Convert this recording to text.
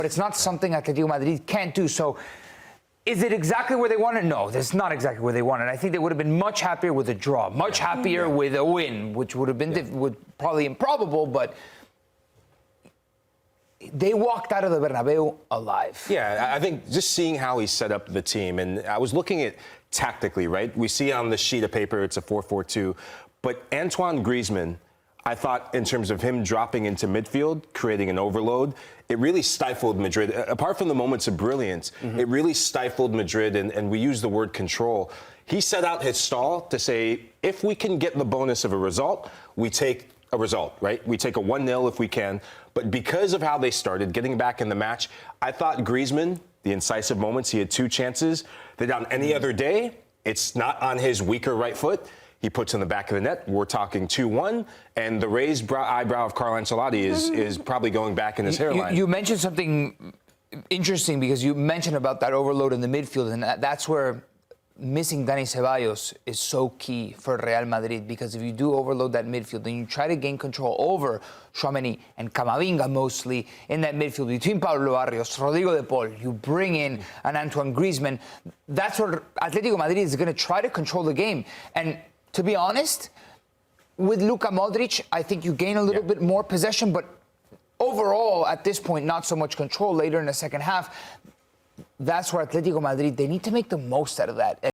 But it's not something Atletico Madrid can't do. So is it exactly where they wanted? No, that's not exactly where they wanted. I think they would have been much happier with a draw, much happier with a win, which would have been probably improbable, but they walked out of the Bernabeu alive. Yeah, I think just seeing how he set up the team, and I was looking at tactically, right? We see on the sheet of paper it's a 4-4-2, but Antoine Griezmann, I thought in terms of him dropping into midfield, creating an overload, it really stifled Madrid. Apart from the moments of brilliance, it really stifled Madrid, and we use the word control. He set out his stall to say, if we can get the bonus of a result, we take a result, right? We take a 1-0 if we can. But because of how they started, getting back in the match, I thought Griezmann, the incisive moments, he had 2 chances, that on any other day, it's not on his weaker right foot. He puts in the back of the net. We're talking 2-1, and the raised eyebrow of Carlo Ancelotti is probably going back in his hairline. You mentioned something interesting because you mentioned about that overload in the midfield, and that's where missing Dani Ceballos is so key for Real Madrid, because if you do overload that midfield, then you try to gain control over Tchouaméni and Camavinga mostly in that midfield between Pablo Barrios, Rodrigo de Paul, you bring in an Antoine Griezmann. That's where Atletico Madrid is going to try to control the game. And to be honest, with Luka Modric, I think you gain a little bit more possession, but overall, at this point, not so much control later in the second half. That's where Atletico Madrid, they need to make the most out of that.